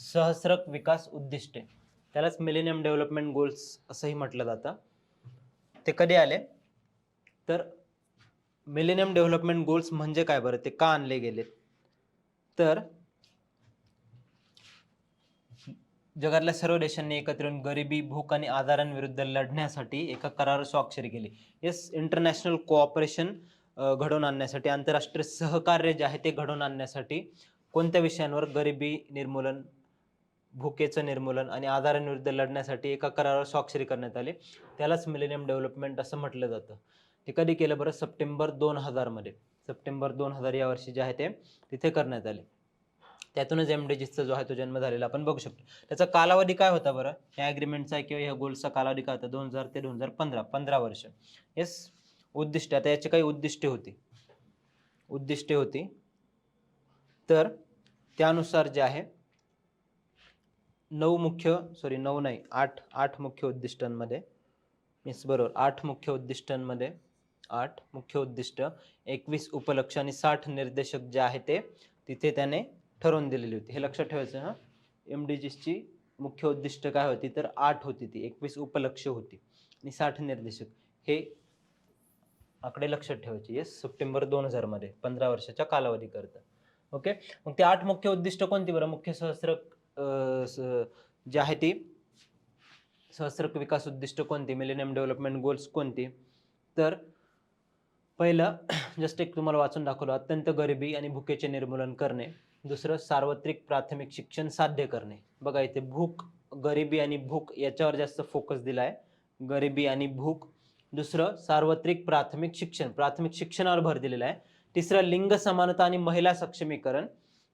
सहस्रक विकास उद्दिष्टे, त्यालाच millennium development goals असंही म्हटलं जातं. ते कधी आले? तर मिलेनियम डेव्हलपमेंट गोल्स म्हणजे काय बरं, ते का आणले गेले? तर जगातल्या सर्व देशांनी एकत्र येऊन गरिबी, भूक आणि आजारांविरुद्ध लढण्यासाठी एका करारावर स्वाक्षरी केली. येस, इंटरनॅशनल कोऑपरेशन घडवून आणण्यासाठी, आंतरराष्ट्रीय सहकार्य जे आहे ते घडवून आणण्यासाठी कोणत्या विषयांवर? गरिबी निर्मूलन, भुकेचं निर्मूलन आणि आजारांविरुद्ध लढण्यासाठी एका करारावर स्वाक्षरी करण्यात आली. त्यालाच मिलेनियम डेव्हलपमेंट असं म्हटलं जातं. ते कधी केलं बरं? सप्टेंबर 2000 मध्ये. सप्टेंबर 2000 या वर्षी जे आहे ते तिथे करण्यात आले. त्यातूनच MDGsचा जो आहे तो जन्म झालेला आपण बघू शकतो. त्याचा कालावधी काय होता बरं? या ॲग्रीमेंटचा किंवा या गोल्सचा कालावधी काय होता? 2000 ते 2015, 15 वर्ष. येस, उद्दिष्ट, आता याची काही उद्दिष्टे होती. तर त्यानुसार जे आहे 8 मुख्य उद्दिष्टांमध्ये, मीन्स बरोबर 8 मुख्य उद्दिष्टांमध्ये 8 मुख्य उद्दिष्ट, 21 उपलक्ष्य आणि 60 निर्देशक जे आहे ते तिथे त्याने ठरवून दिलेली होती. हे लक्षात ठेवायचं हा. MDGsची मुख्य उद्दिष्ट काय होती? तर 8 होती ती, 21 उपलक्ष्य होती आणि 60 निर्देशक. हे आकडे लक्षात ठेवायचे. येस, सप्टेंबर 2000 मध्ये, 15 वर्षाच्या कालावधी करता. ओके, मग ते 8 मुख्य उद्दिष्ट कोणती बरं? मुख्य सहस्रक जे आहे ती सहस्रक विकास उद्दिष्ट कोणती? मिलेनियम डेव्हलपमेंट गोल्स कोणती? तर पहिलं जस्ट एक तुम्हाला वाचून दाखवलं, अत्यंत गरिबी आणि भुकेचे निर्मूलन करणे. दुसरं, सार्वत्रिक प्राथमिक शिक्षण साध्य करणे. बघा इथे भूक, गरिबी आणि भूक याच्यावर जास्त फोकस दिलाय, गरिबी आणि भूक. दुसरं, सार्वत्रिक प्राथमिक शिक्षणावर भर दिलेला आहे. तिसरं, लिंग समानता आणि महिला सक्षमीकरण.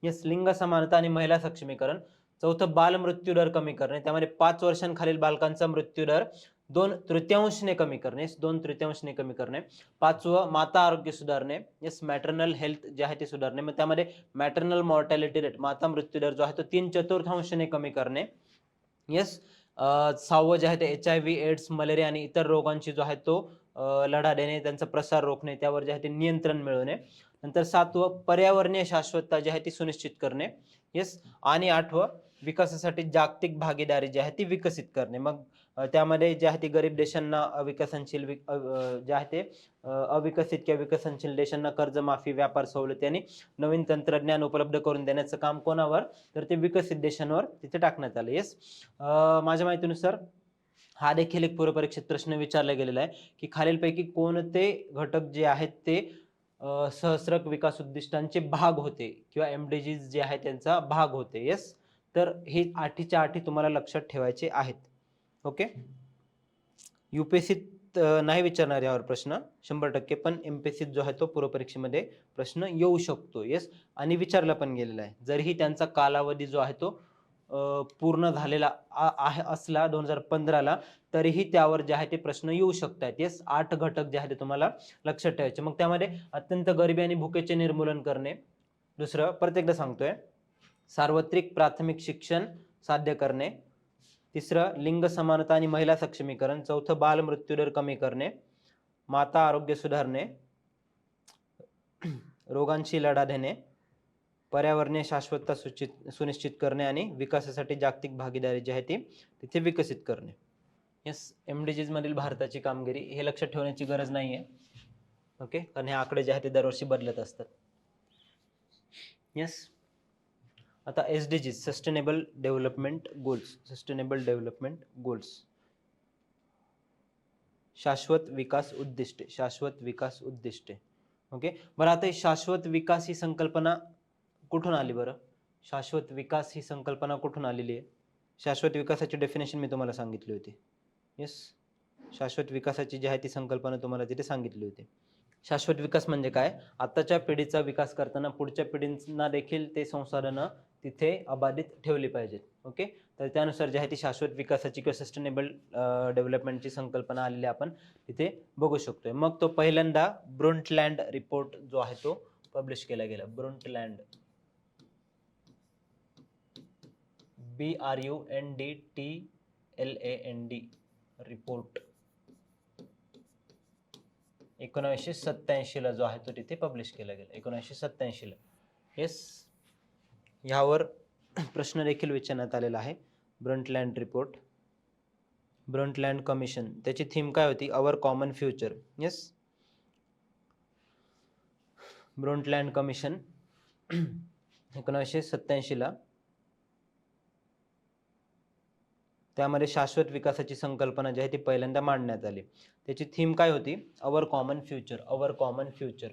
येस, लिंग समानता आणि महिला सक्षमीकरण. चौथं, बाल मृत्यूदर कमी करणे, त्यामध्ये 5 वर्षांखालील बालकांचा मृत्यूदर 2/3 कमी करणे, 2/3 कमी करणे. पाचवं, माता आरोग्य सुधारणे. येस, मॅटर्नल हेल्थ जे आहे ते सुधारणे. मग त्यामध्ये मॅटर्नल मॉर्टॅलिटी रेट, माता मृत्यूदर जो आहे तो 3/4 कमी करणे. येस, 6वं जे आहे ते HIV, एड्स, मलेरिया आणि इतर रोगांची जो आहे तो लढा देणे, त्यांचा प्रसार रोखणे, त्यावर जे आहे ते नियंत्रण मिळवणे. नंतर 7वं, पर्यावरणीय शाश्वतता जी आहे ती सुनिश्चित करणे. येस, आणि 8वं, विकासासाठी जागतिक भागीदारी जी आहे ती विकसित करणे. मग त्यामध्ये जे आहे ते गरीब देशांना, अविकसनशील जे आहे ते अविकसित किंवा विकसनशील देशांना कर्जमाफी, व्यापार सवलती आणि नवीन तंत्रज्ञान उपलब्ध करून देण्याचं काम कोणावर? तर ते विकसित देशांवर तिथे टाकण्यात आलं. येस, माझ्या माहितीनुसार हा देखील एक पूर्वपरीक्षेत प्रश्न विचारला गेलेला आहे की खालीलपैकी कोणते घटक जे आहेत ते सहस्रक विकास उद्दिष्टांचे भाग होते किंवा MDGs जे आहे त्यांचा भाग होते. येस, तर हे 8च्या 8 तुम्हाला लक्षात ठेवायचे आहेत. ओके, UPSCत नाही विचारणार यावर प्रश्न 100%, पण MPSCत जो आहे तो पूर्वपरीक्षेमध्ये प्रश्न येऊ शकतो. येस, आणि विचारला पण गेलेला आहे. जरीही त्यांचा कालावधी जो आहे तो पूर्ण झालेला आहे असला 2015ला, तरीही त्यावर जे आहे ते प्रश्न येऊ शकतात. येस, 8 घटक जे आहे ते तुम्हाला लक्षात ठेवायचे. मग त्यामध्ये अत्यंत गरिबी आणि भुकेचे निर्मूलन करणे. दुसरं, परत एकदा सांगतोय, सार्वत्रिक प्राथमिक शिक्षण साध्य करणे. तिसरं, लिंग समानता आणि महिला सक्षमीकरण. चौथं, बाल मृत्यूदर कमी करणे. माता आरोग्य सुधारणे. रोगांशी लढा देणे. पर्यावरणीय शाश्वतता सुनिश्चित करणे आणि विकासासाठी जागतिक भागीदारी जी आहे ती तिथे विकसित करणे. येस, MDGs मधील भारताची कामगिरी हे लक्षात ठेवण्याची गरज नाहीये. ओके, कारण हे आकडे जे आहेत ते दरवर्षी बदलत असतात. येस, आता SDGs, सस्टेनेबल डेव्हलपमेंट गोल्स, शाश्वत विकास उद्दिष्टे. ओके, बरं, आता शाश्वत विकास ही संकल्पना कुठून आली बरं? शाश्वत विकास ही संकल्पना कुठून आलेली आहे? शाश्वत विकासाची डेफिनेशन मी तुम्हाला सांगितली होती. येस, शाश्वत विकासाची जी आहे ती संकल्पना तुम्हाला तिथे सांगितली होती. शाश्वत विकास म्हणजे काय? आताच्या पिढीचा विकास करताना पुढच्या पिढींना देखील ते संसाधनं तिथे अबाधित ठेवली पाहिजेत. ओके, तर त्यानुसार जी आहे ती शाश्वत विकासाची किंवा सस्टेनेबल डेव्हलपमेंटची संकल्पना आलेली आपण तिथे बघू शकतोय. मग तो पहिल्यांदा ब्रुंटलँड रिपोर्ट जो आहे तो पब्लिश केला गेला. ब्रुंटलँड, BRUNDTLAND रिपोर्ट 1987 ला जो आहे तो तिथे पब्लिश केला गेला. 1987 ला. येस, ह्यावर प्रश्न देखील विचारण्यात आलेला आहे. ब्रंटलँड रिपोर्ट, ब्रंटलँड कमिशन, त्याची थीम काय होती? Our common future. Yes, Brundtland commission 1987 ला, त्यामध्ये शाश्वत विकासाची संकल्पना जी आहे ती पहिल्यांदा मांडण्यात आली. त्याची थीम काय होती? Our common future, our common future.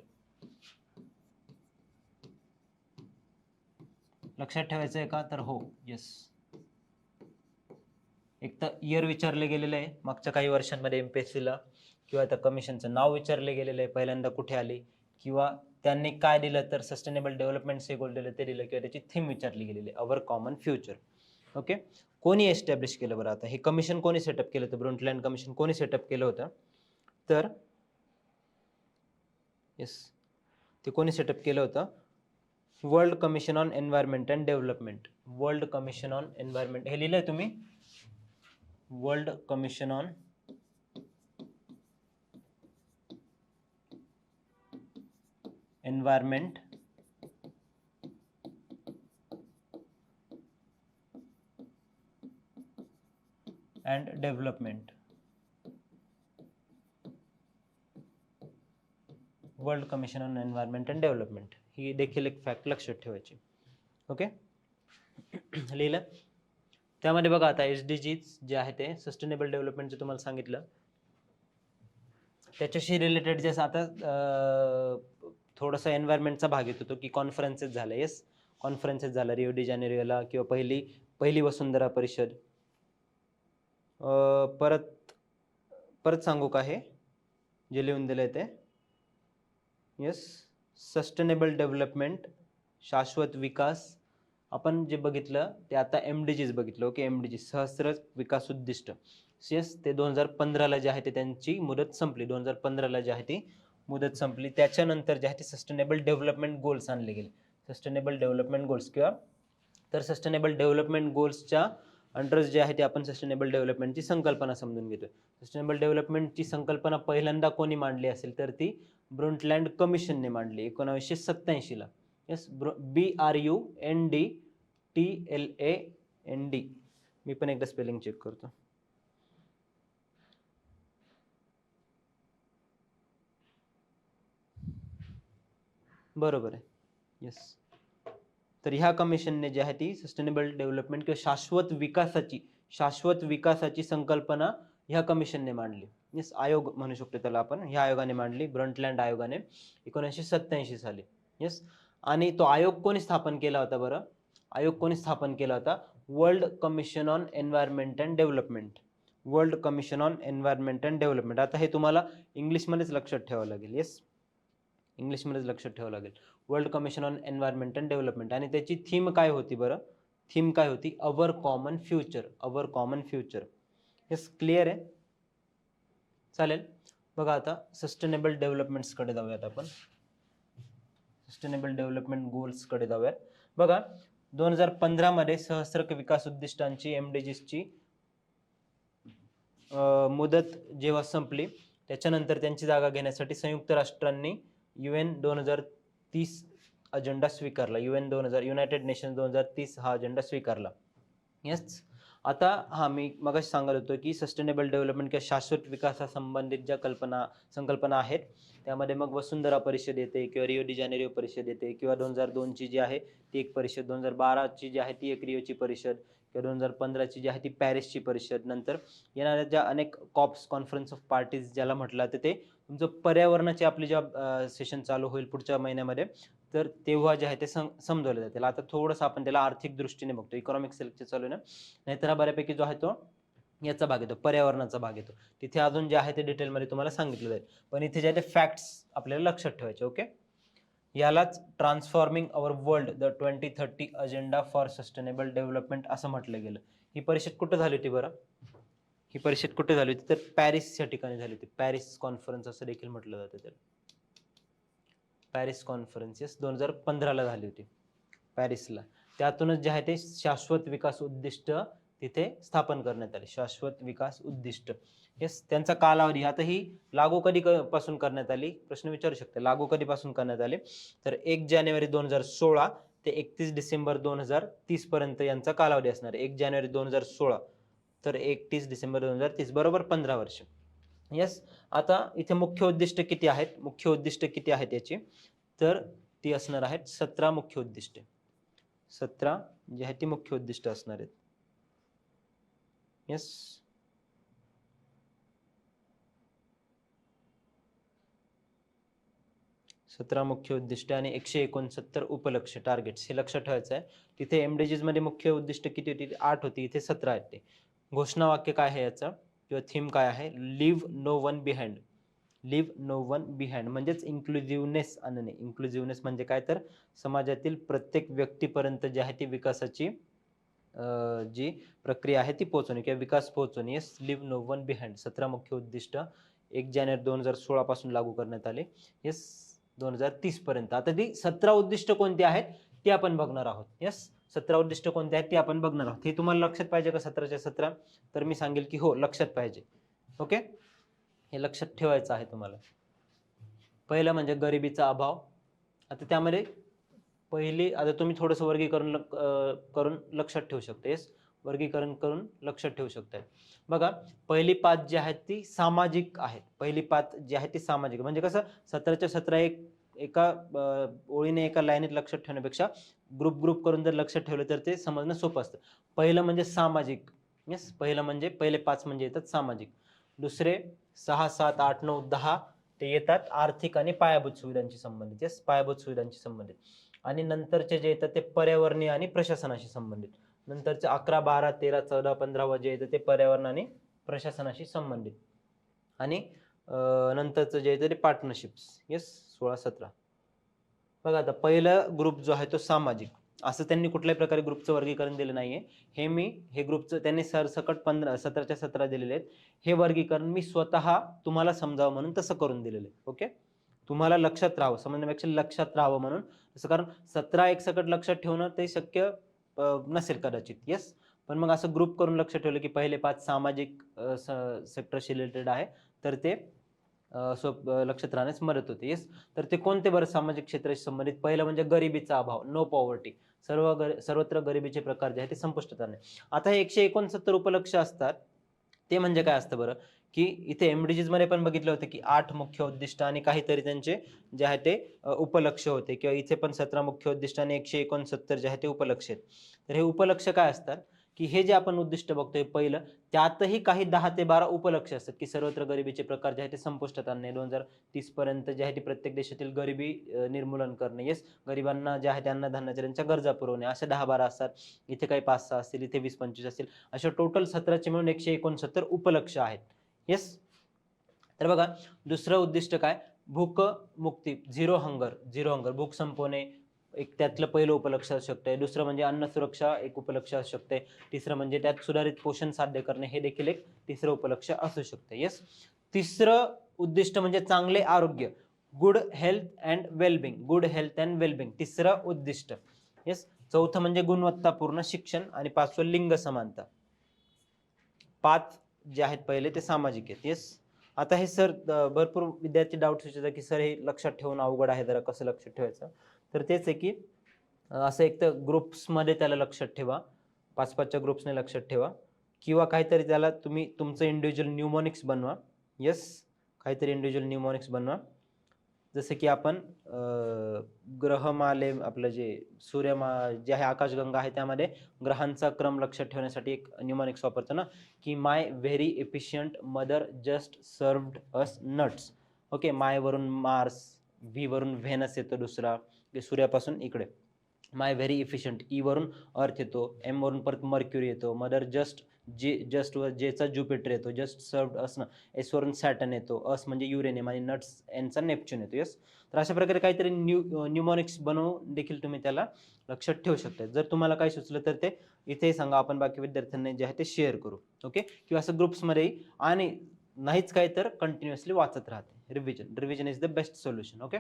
लक्षात ठेवायचं आहे का? तर हो, येस. एक तर इयर विचारले गेलेलं आहे मागच्या काही वर्षांमध्ये एमपीएससीला, किंवा त्या कमिशनचं नाव विचारले गेलेलं आहे, पहिल्यांदा कुठे आले, किंवा त्यांनी काय दिलं तर सस्टेनेबल डेव्हलपमेंट गोल दिलं ते दिलं, किंवा त्याची थीम विचारली गेलेली आहे अवर कॉमन फ्युचर. ओके, कोणी एस्टॅब्लिश केलं बरं? आता हे कमिशन कोणी सेटअप केलं होतं? ब्रंटलँड कमिशन कोणी सेटअप केलं होतं? तर येस, ते कोणी सेटअप केलं होतं? World commission on environment and development. World commission on environment, हे लिहिलंय तुम्ही? World commission on environment and development. World commission on environment and development, ही देखील एक फॅक्ट लक्षात ठेवायची. ओके, लिहिलं? त्यामध्ये बघा आता SDGs जे आहे ते सस्टेनेबल डेव्हलपमेंटचं तुम्हाला सांगितलं, त्याच्याशी रिलेटेड जे आता थोडासा एन्व्हायरमेंटचा भाग येत होतो की कॉन्फरन्सेस झाल्या. येस, कॉन्फरन्सेस झाल्या रिओ डी जानेरियोला, किंवा पहिली वसुंधरा परिषद. परत सांगू का हे जे लिहून दिलंय ते? येस, सस्टेनेबल डेव्हलपमेंट, शाश्वत विकास. आपण जे बघितलं ते आता MDGs बघितलं. ओके, MDG सहस्त्र विकास उद्दिष्ट. येस, ते 2015ला जे आहे ते त्यांची मुदत संपली. 2015ला जे आहे ती मुदत संपली. त्याच्यानंतर जे आहे ते सस्टेनेबल डेव्हलपमेंट गोल्स आणले गेले. सस्टेनेबल डेव्हलपमेंट गोल्स, किंवा तर सस्टेनेबल डेव्हलपमेंट गोल्सच्या अंडर जे आहे ते आपण सस्टेनेबल डेव्हलपमेंटची संकल्पना समजून घेतो. सस्टेनेबल डेव्हलपमेंटची संकल्पना पहिल्यांदा कोणी मांडली असेल तर ती ब्रंटलँड कमिशनने मांडली 1987 ला. Yes, BRUNDTLAND. मी पण एकदा स्पेलिंग चेक करतो. बरोबर आहे. येस, तर ह्या कमिशनने जी आहे ती सस्टेनेबल डेव्हलपमेंट किंवा शाश्वत विकासाची संकल्पना ह्या कमिशनने मांडली. येस, आयोग म्हणू शकतो त्याला आपण. ह्या आयोगाने मांडली, ब्रंटलँड आयोगाने 1987 साली. येस, आणि तो आयोग कोणी स्थापन केला होता बरं? आयोग कोणी स्थापन केला होता? World commission on environment and development. World commission on environment and development. आता हे तुम्हाला इंग्लिशमध्येच लक्षात ठेवावं लागेल. येस, इंग्लिशमध्येच लक्षात ठेवावं लागेल. World commission on environment and development. आणि त्याची थीम काय होती बरं? थीम काय होती? Our common future, our common future. Yes, clear आहे? चालेल. बघा आता सस्टेनेबल डेव्हलपमेंट्सकडे जाऊयात आपण. सस्टेनेबल डेव्हलपमेंट गोल्सकडे जाऊयात. बघा, 2015 मध्ये सहस्त्र विकास उद्दिष्टांची MDGsची मुदत जेव्हा संपली, त्याच्यानंतर त्यांची जागा घेण्यासाठी संयुक्त राष्ट्रांनी UN 2030 अजेंडा स्वीकारला. युनायटेड नेशन्स 2030 हा अजेंडा स्वीकारला. येस, आता मी मगाशी सांगत होतो की सस्टेनेबल डेव्हलपमेंट किंवा शाश्वत विकासासंबंधित ज्या संकल्पना आहेत, त्यामध्ये मग वसुंधरा परिषद येते, किंवा रिओ डी जानेरियो परिषद येते, किंवा 2002 ची जी आहे ती एक परिषद, 2012 ची जी आहे ती एक रिओची परिषद, किंवा 2015 ची जी आहे ती पॅरिसची परिषद. नंतर येणाऱ्या ज्या अनेक कॉप्स, कॉन्फरन्स ऑफ पार्टीज ज्याला म्हटलं जातं, ते तुमचं पर्यावरणाची आपली जेव्हा सेशन चालू होईल पुढच्या महिन्यामध्ये, तर तेव्हा जे आहे ते समजवलं जातील. आता थोडंसं आपण त्याला आर्थिक दृष्टीने बघतो, इकॉनॉमिक लेक्चर चालू आहे ना, नाहीतर हा बऱ्यापैकी जो आहे तो याचा भाग येतो, पर्यावरणाचा भाग येतो. तिथे अजून जे आहे ते डिटेलमध्ये तुम्हाला सांगितलं जाईल. पण इथे जे आहे ते फॅक्ट्स आपल्याला लक्षात ठेवायचे. ओके, यालाच transforming our world the 2030 agenda for sustainable development असं म्हटलं गेलं. ही परिषद कुठं झाली होती बरं? ही परिषद कुठे झाली होती? तर पॅरिस या ठिकाणी झाली होती. पॅरिस कॉन्फरन्स असं देखील म्हटलं जातं त्याला. पॅरिस कॉन्फरन्स 2015ला झाली होती पॅरिसला. त्यातूनच जे आहे ते शाश्वत विकास उद्दिष्ट तिथे स्थापन करण्यात आले. शाश्वत विकास उद्दिष्ट. येस, त्यांचा कालावधी. आता ही लागू पासून करण्यात आली? प्रश्न विचारू शकते. लागू कधीपासून करण्यात आले? तर 1 जानेवारी 2016 ते 31 डिसेंबर 2030 पर्यंत यांचा कालावधी असणार आहे. 1 जानेवारी 2016 तर 31 डिसेंबर 2030 बरोबर 15 वर्ष. यस. आता इथे मुख्य उद्दिष्ट किती आहेत? मुख्य उद्दिष्ट किती आहेत याची? तर ती असणार आहेत 17 मुख्य उद्दिष्टे. 17 जी आहेत ती मुख्य उद्दिष्ट असणार आहेत. यस. सतरा मुख्य उद्दिष्ट आणि 169 उपलक्ष्य टार्गेट्स हे लक्षात ठेवायचं आहे. तिथे एमडीजीज मध्ये मुख्य उद्दिष्ट किती होती? 8 होती. इथे 17 आहेत ते. घोषणा वाक्य काय आहे याचं किंवा थीम काय आहे? Leave no one behind. Leave no one behind म्हणजेच इन्क्लुझिव्हनेस आणणे. इन्क्लुझिव्हनेस म्हणजे काय? तर समाजातील प्रत्येक व्यक्तीपर्यंत जी आहे ती विकासाची जी प्रक्रिया आहे ती पोहोचवणे किंवा विकास पोहोचवणे. Yes. Leave no one behind 17 मुख्य उद्दिष्ट 1 जानेवारी 2016 पासून लागू करण्यात आले. येस. 2030 पर्यंत. आता ती 17 उद्दिष्ट कोणती आहेत ती आपण बघणार आहोत. यस. 17 उद्दिष्ट कोणती आहेत ती आपण बघणार आहोत. हे तुम्हाला लक्षात पाहिजे का 17च्या 17? तर मी सांगेल की हो लक्षात पाहिजे. ओके. हे लक्षात ठेवायचं आहे तुम्हाला. पहिलं म्हणजे गरिबीचा अभाव. आता त्यामध्ये पहिली आता तुम्ही थोडंसं वर्गीकरण करून लक्षात ठेवू शकता. येस. वर्गीकरण करून लक्षात ठेवू शकता. बघा पहिली 5 जी आहेत ती सामाजिक आहेत. पहिली 5 जी आहेत ती सामाजिक म्हणजे कसं 17च्या 17 एका ओळीने एका लाईनीत लक्षात ठेवण्यापेक्षा ग्रुप करून जर लक्षात ठेवलं तर ते समजणं सोपं असतं. पहिलं म्हणजे सामाजिक. येस. पहिलं म्हणजे पहिले 5 म्हणजे येतात सामाजिक. दुसरे 6, 7, 8, 9, 10 ते येतात आर्थिक आणि पायाभूत सुविधांशी संबंधित. येस. पायाभूत सुविधांशी संबंधित. आणि नंतरचे जे येतात ते पर्यावरणीय आणि प्रशासनाशी संबंधित. नंतरचे 11, 12, 13, 14, 15 जे येतं ते पर्यावरण आणि प्रशासनाशी संबंधित. आणि नंतरचं जे येतं ते पार्टनरशिप्स. येस. 16, 17. बघा आता पहिला ग्रुप जो आहे तो सामाजिक. असं त्यांनी कुठल्याही प्रकारे ग्रुपचं वर्गीकरण दिलं नाहीये. हे ग्रुपचं त्यांनी सरसकट 17च्या 17 दिलेले आहेत. हे वर्गीकरण मी स्वतः तुम्हाला समजावं म्हणून तसं करून दिलेलं आहे. ओके. तुम्हाला लक्षात राहावं समजण्यापेक्षा लक्षात राहावं म्हणून तसं, कारण 17 एकसकट लक्षात ठेवणं ते शक्य नसेल कदाचित. येस. पण मग असं ग्रुप करून लक्षात ठेवलं की पहिले 5 सामाजिक सेक्टरशी रिलेटेड आहे तर ते लक्षात राहण्यास मदत होते. येस. तर ते कोणते बरं सामाजिक क्षेत्राशी संबंधित? पहिलं म्हणजे गरिबीचा अभाव, नो पॉवर्टी. सर्वत्र गरिबीचे प्रकार जे आहेत ते संपुष्टात आणणे. आता हे 169 उपलक्ष्य असतात ते म्हणजे काय असतं बरं? की इथे एमडीजीज मध्ये पण बघितलं होतं की 8 मुख्य उद्दिष्ट आणि काहीतरी त्यांचे जे आहे ते उपलक्ष्य होते किंवा इथे पण 17 मुख्य उद्दिष्ट आणि 169 जे आहे ते उपलक्ष्य आहेत. तर हे उपलक्ष्य काय असतात की हे जे आपण उद्दिष्ट बघतोय पहिलं त्यातही काही 10 ते 12 उपलक्ष्य असतात की सर्वत्र गरिबीचे प्रकार जे आहे ते संपुष्टात आणणे. 2030 पर्यंत जे आहे ते प्रत्येक देशातील गरिबी निर्मूलन करणे. येस. गरिबांना जे आहे त्यांना धान्याच्या त्यांच्या गरजा पुरवणे. असे 10-12 असतात. इथे काही 5-6 असतील, इथे 20-25 असतील. अशा टोटल 17चे मिळून 169 उपलक्ष्य आहेत. येस. तर बघा दुसरं उद्दिष्ट काय? भूक मुक्ती, झिरो हंगर. भूक संपवणे एक त्यातलं पहिलं उपलक्ष्य असू शकते. दुसरं म्हणजे अन्न सुरक्षा एक उपलक्ष्य असू शकते. तिसरं म्हणजे त्यात सुधारित पोषण साध्य करणे हे देखील एक तिसरं उपलक्ष्य असू शकते. येस. तिसरं उद्दिष्ट म्हणजे चांगले आरोग्य, गुड हेल्थ अँड वेलबिंग. तिसरं उद्दिष्ट. येस. चौथं म्हणजे गुणवत्तापूर्ण शिक्षण आणि 5वं लिंग समानता. 5 जे आहेत पहिले ते सामाजिक आहेत. येस. आता हे सर भरपूर विद्यार्थी डाऊट विचारतात की सर हे लक्षात ठेवून अवघड आहे जरा कसं लक्षात ठेवायचं? तर तेच आहे की असं एक तर ग्रुप्समध्ये त्याला लक्षात ठेवा. 5-5च्या ग्रुप्सने लक्षात ठेवा किंवा काहीतरी त्याला तुम्ही तुमचं इंडिव्हिज्युअल न्यूमोनिक्स बनवा. येस. काहीतरी इंडिव्हिज्युअल न्यूमोनिक्स बनवा. जसं की आपण ग्रहमाले आपलं जे जे आहे आकाशगंगा आहे त्यामध्ये ग्रहांचा क्रम लक्षात ठेवण्यासाठी एक न्यूमोनिक्स वापरतो ना की my very efficient mother just served us nuts. Okay. My वरून मार्स, व्ही वरून व्हेनस येतो दुसरा सूर्यापासून इकडे. माय व्हेरी इफिशियंट. ई वरून अर्थ येतो. एम वरून परत मर्क्युरी येतो. मदर जस्ट वर जेचा ज्युपिटर येतो. जस्ट सर्व्ड अस ना. एस वरून सॅटर्न येतो. अस म्हणजे युरेनियम आणि नट्स एनचा नेपच्यून येतो. येस. तर अशा प्रकारे काहीतरी न्यूमॉनिक्स बनवून देखील तुम्ही त्याला लक्षात ठेवू शकता. जर तुम्हाला काही सुचलं तर ते इथे सांगा, आपण बाकी विद्यार्थ्यांना जे आहे ते शेअर करू. ओके. किंवा असं ग्रुप्समध्ये आणि नाहीच काय तर कंटिन्युअसली वाचत राहते. Revision is the best solution. Okay.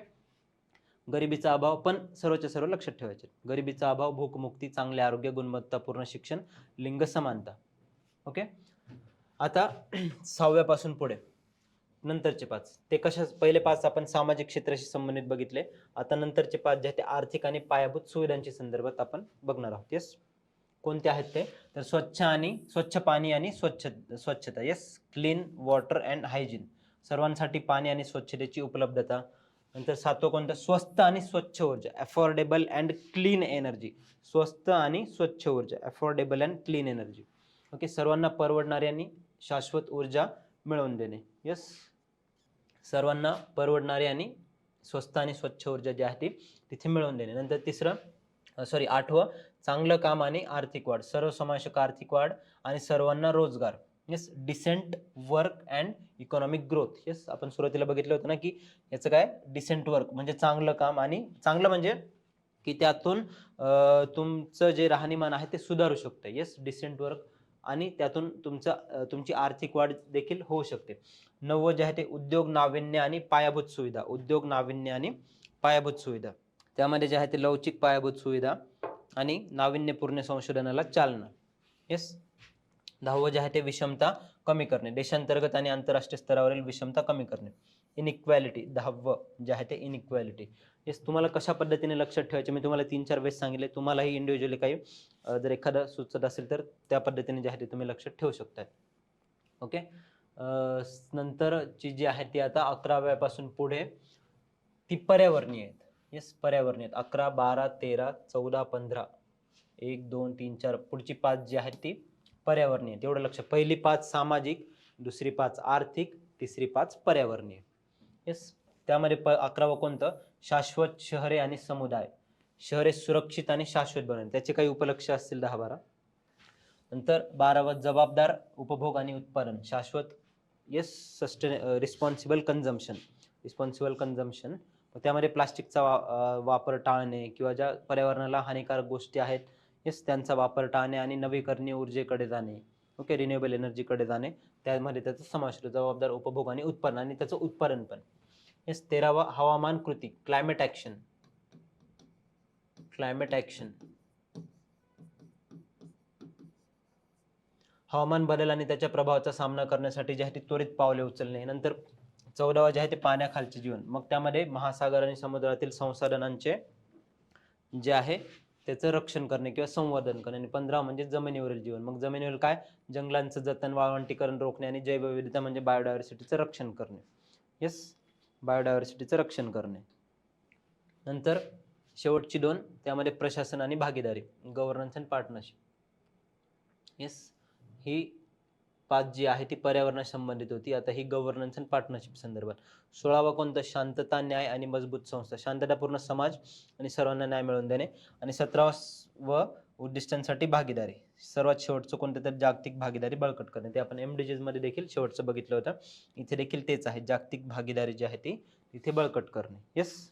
गरिबीचा अभाव पण सर्वच्या सर्व लक्षात ठेवायचे. गरिबीचा अभाव, भूकमुक्ती, चांगले आरोग्य, गुणवत्तापूर्ण शिक्षण, लिंग समानता. ओके. आता 6व्या पासून पुढे नंतरचे 5 ते कशा, पहिले 5 आपण सामाजिक क्षेत्राशी संबंधित बघितले, आता नंतरचे 5 जे आहेत ते आर्थिक आणि पायाभूत सुविधांच्या संदर्भात आपण बघणार आहोत. येस, कोणते आहेत ते, तर स्वच्छ पाणी आणि स्वच्छता. Yes, clean water and hygiene, सर्वांसाठी पाणी आणि स्वच्छतेची उपलब्धता. नंतर 7वं कोणतं, स्वस्त आणि स्वच्छ ऊर्जा, अफोर्डेबल अँड क्लीन एनर्जी, स्वस्त आणि स्वच्छ ऊर्जा, affordable and clean energy. Okay, सर्वांना परवडणारी आणि शाश्वत ऊर्जा मिळवून देणे. यस, सर्वांना परवडणारी आणि स्वस्त आणि स्वच्छ ऊर्जा जी आहे ती तिथे मिळवून देणे. नंतर 8वं, चांगलं काम आणि आर्थिक वाढ, सर्वसमावेशक आर्थिक वाढ आणि सर्वांना रोजगार. Yes, decent work and economic growth. Yes, आपण सुरुवातीला बघितलं होतं ना की याचं काय, डिसेंट वर्क म्हणजे चांगलं काम, आणि चांगलं म्हणजे की त्यातून तुमचं जे राहणीमान आहे ते सुधारू शकतं. येस, डिसेंट वर्क, आणि त्यातून तुमची आर्थिक वाढ देखील होऊ शकते. 9वं जे आहे ते उद्योग नाविन्य आणि पायाभूत सुविधा, उद्योग नाविन्य आणि पायाभूत सुविधा, त्यामध्ये जे आहे ते लवचिक पायाभूत सुविधा आणि नाविन्यपूर्ण संशोधनाला चालना. येस, 10वं जे आहे ते विषमता कमी करणे, देशांतर्गत आणि आंतरराष्ट्रीय स्तरावरील विषमता कमी करणे. इनइक्वॅलिटी, 10वं जे आहे ते इनइक्वॅलिटी. येस, तुम्हाला कशा पद्धतीने लक्षात ठेवायचे मी तुम्हाला 3-4 वेळेस सांगितले, तुम्हालाही इंडिव्हिज्युअली काही जर एखादं सुचत असेल तर त्या पद्धतीने जे आहे ते तुम्ही लक्षात ठेवू शकता. ओके, नंतरची जी आहे ती आता 11व्यापासून पुढे ती पर्यावरणीय आहेत. येस, पर्यावरणीय आहेत, 11, 12, 13, 14, 15, 1, 2, 3, 4, पुढची 5 जी आहेत ती पर्यावरणीय. तेवढं लक्ष, पहिली 5 सामाजिक, दुसरी 5 आर्थिक, तिसरी 5 पर्यावरणीय. येस, त्यामध्ये 11वं कोणतं, शाश्वत शहरे आणि समुदाय, शहरे सुरक्षित आणि शाश्वत बनवणे, त्याचे काही उपलक्ष असतील 10-12. नंतर 12वं, जबाबदार उपभोग आणि उत्पादन, शाश्वत. येस, रिस्पॉन्सिबल कन्झम्पशन, त्यामध्ये प्लास्टिकचा वापर टाळणे किंवा ज्या पर्यावरणाला हानिकारक गोष्टी आहेत, येस, त्यांचा वापर टाळणे आणि नवीकरणीय ऊर्जेकडे जाणे. ओके, रिन्युएबल एनर्जीकडे जाणे, त्यामध्ये त्याचा समावेश होतो, जबाबदार उपभोग आणि उत्पन्न, आणि त्याचं उत्पादन पण. येस, 13वा, हवामान कृती, क्लायमेट ऍक्शन. हवामान बदल आणि त्याच्या प्रभावाचा सामना करण्यासाठी जे आहे ते त्वरित पावले उचलणे. नंतर 14वा जे आहे ते पाण्याखालचे जीवन, मग त्यामध्ये महासागर आणि समुद्रातील संसाधनांचे जे आहे त्याचं रक्षण करणे किंवा संवर्धन करणे. आणि 15 म्हणजे जमिनीवरील जीवन, मग जमिनीवर काय, जंगलांचं जतन, वाळवंटीकरण रोखणे आणि जैवविविधता म्हणजे बायोडायव्हर्सिटीचं रक्षण करणे. येस, बायोडायव्हर्सिटीचं रक्षण करणे. नंतर शेवटची 2, त्यामध्ये प्रशासन आणि भागीदारी, गव्हर्नन्स अँड पार्टनरशिप. येस, ही 5 जी आहे ती पर्यावरणाशी संबंधित होती, आता ही गव्हर्नन्स अँड पार्टनरशिप संदर्भात. 16वा कोणतं, शांतता, न्याय आणि मजबूत संस्था, शांततापूर्ण समाज आणि सर्वांना न्याय मिळवून देणे. आणि 17व उद्दिष्टांसाठी भागीदारी, सर्वात शेवटचं कोणतं तर जागतिक भागीदारी बळकट करणे, ते आपण MDGs मध्ये देखील शेवटचं बघितलं होतं, इथे देखील तेच आहे, जागतिक भागीदारी जी आहे ती तिथे बळकट करणे. येस,